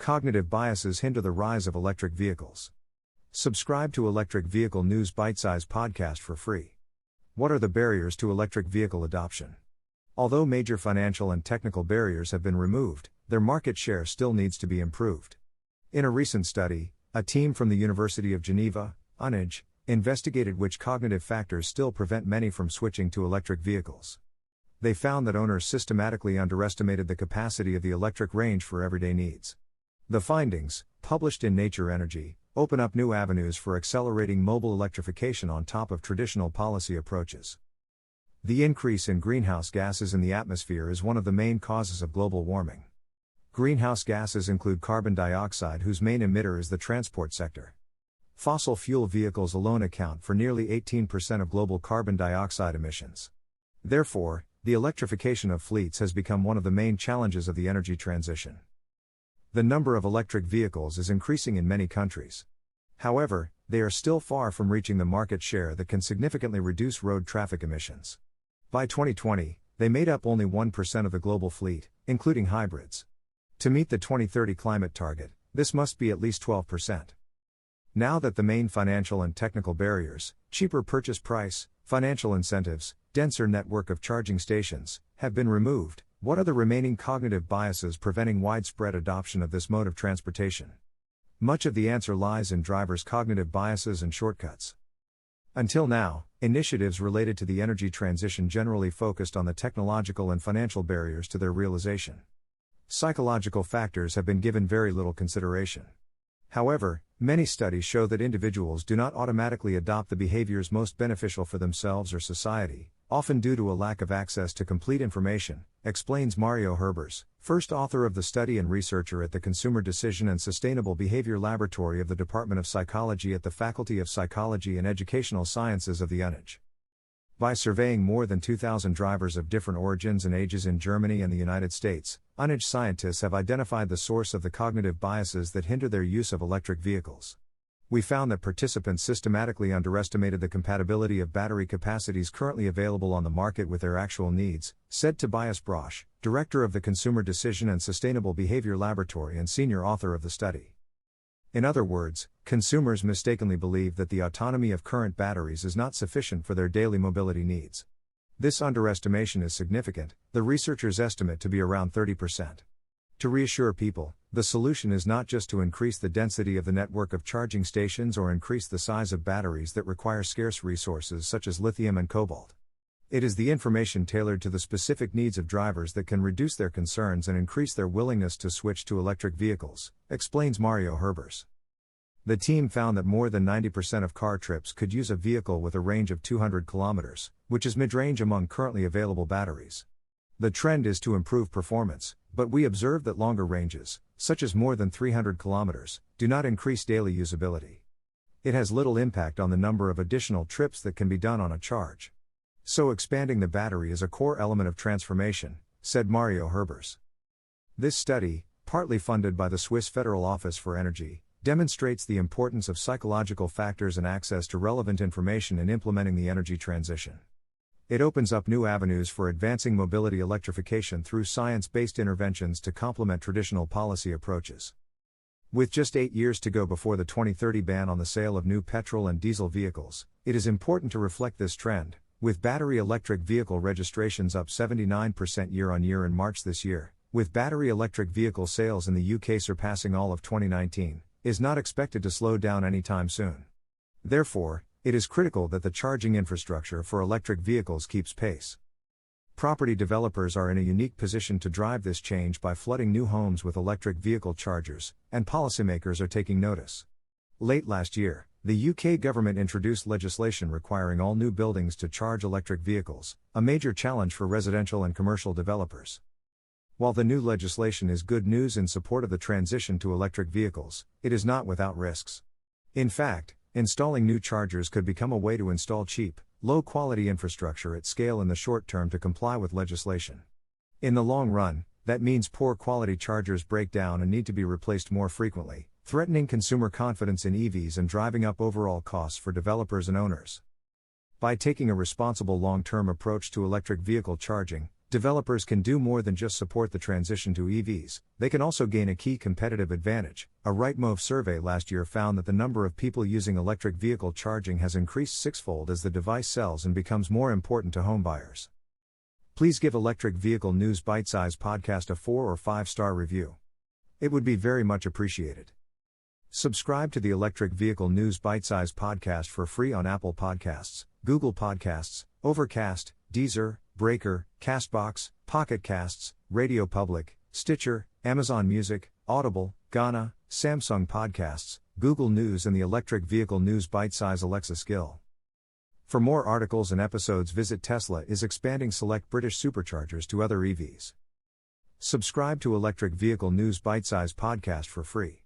Cognitive biases hinder the rise of electric vehicles. Subscribe to Electric Vehicle News Bitesize podcast for free. What are the barriers to electric vehicle adoption? Although major financial and technical barriers have been removed, their market share still needs to be improved. In a recent study, a team from the University of Geneva, UNIG, investigated which cognitive factors still prevent many from switching to electric vehicles. They found that owners systematically underestimated the capacity of the electric range for everyday needs. The findings, published in Nature Energy, open up new avenues for accelerating mobile electrification on top of traditional policy approaches. The increase in greenhouse gases in the atmosphere is one of the main causes of global warming. Greenhouse gases include carbon dioxide, whose main emitter is the transport sector. Fossil fuel vehicles alone account for nearly 18% of global carbon dioxide emissions. Therefore, the electrification of fleets has become one of the main challenges of the energy transition. The number of electric vehicles is increasing in many countries. However, they are still far from reaching the market share that can significantly reduce road traffic emissions. By 2020, they made up only 1% of the global fleet, including hybrids. To meet the 2030 climate target, this must be at least 12%. Now that the main financial and technical barriers, cheaper purchase price, financial incentives, denser network of charging stations, have been removed, what are the remaining cognitive biases preventing widespread adoption of this mode of transportation? Much of the answer lies in drivers' cognitive biases and shortcuts. Until now, initiatives related to the energy transition generally focused on the technological and financial barriers to their realization. Psychological factors have been given very little consideration. However, many studies show that individuals do not automatically adopt the behaviors most beneficial for themselves or society, often due to a lack of access to complete information, explains Mario Herbers, first author of the study and researcher at the Consumer Decision and Sustainable Behavior Laboratory of the Department of Psychology at the Faculty of Psychology and Educational Sciences of the UNIG. By surveying more than 2,000 drivers of different origins and ages in Germany and the United States, UNIG scientists have identified the source of the cognitive biases that hinder their use of electric vehicles. We found that participants systematically underestimated the compatibility of battery capacities currently available on the market with their actual needs, said Tobias Brosch, director of the Consumer Decision and Sustainable Behavior Laboratory and senior author of the study. In other words, consumers mistakenly believe that the autonomy of current batteries is not sufficient for their daily mobility needs. This underestimation is significant, the researchers estimate to be around 30%. To reassure people, the solution is not just to increase the density of the network of charging stations or increase the size of batteries that require scarce resources such as lithium and cobalt. It is the information tailored to the specific needs of drivers that can reduce their concerns and increase their willingness to switch to electric vehicles, explains Mario Herbers. The team found that more than 90% of car trips could use a vehicle with a range of 200 kilometers, which is mid-range among currently available batteries. The trend is to improve performance, but we observe that longer ranges, such as more than 300 kilometers, do not increase daily usability. It has little impact on the number of additional trips that can be done on a charge. So expanding the battery is a core element of transformation, said Mario Herbers. This study, partly funded by the Swiss Federal Office for Energy, demonstrates the importance of psychological factors and access to relevant information in implementing the energy transition. It opens up new avenues for advancing mobility electrification through science-based interventions to complement traditional policy approaches. With just 8 years to go before the 2030 ban on the sale of new petrol and diesel vehicles, it is important to reflect this trend, with battery electric vehicle registrations up 79% year-on-year in March this year, with battery electric vehicle sales in the UK surpassing all of 2019, is not expected to slow down anytime soon. Therefore, it is critical that the charging infrastructure for electric vehicles keeps pace. Property developers are in a unique position to drive this change by flooding new homes with electric vehicle chargers, and policymakers are taking notice. Late last year, the UK government introduced legislation requiring all new buildings to charge electric vehicles, a major challenge for residential and commercial developers. While the new legislation is good news in support of the transition to electric vehicles, it is not without risks. In fact, installing new chargers could become a way to install cheap, low-quality infrastructure at scale in the short term to comply with legislation. In the long run, that means poor quality chargers break down and need to be replaced more frequently, threatening consumer confidence in EVs and driving up overall costs for developers and owners. By taking a responsible long-term approach to electric vehicle charging, Developers can do more than just support the transition to EVs, they can also gain a key competitive advantage. A Rightmove survey last year found that the number of people using electric vehicle charging has increased sixfold as the device sells and becomes more important to homebuyers. Please give Electric Vehicle News Bitesize podcast a 4 or 5-star review. It would be very much appreciated. Subscribe to the Electric Vehicle News Bitesize podcast for free on Apple Podcasts, Google Podcasts, Overcast, Deezer, Breaker, Castbox, Pocket Casts, Radio Public, Stitcher, Amazon Music, Audible, Gaana, Samsung Podcasts, Google News and the Electric Vehicle News Bitesize Alexa skill. For more articles and episodes visit Tesla is expanding select British superchargers to other EVs. Subscribe to Electric Vehicle News Bitesize podcast for free.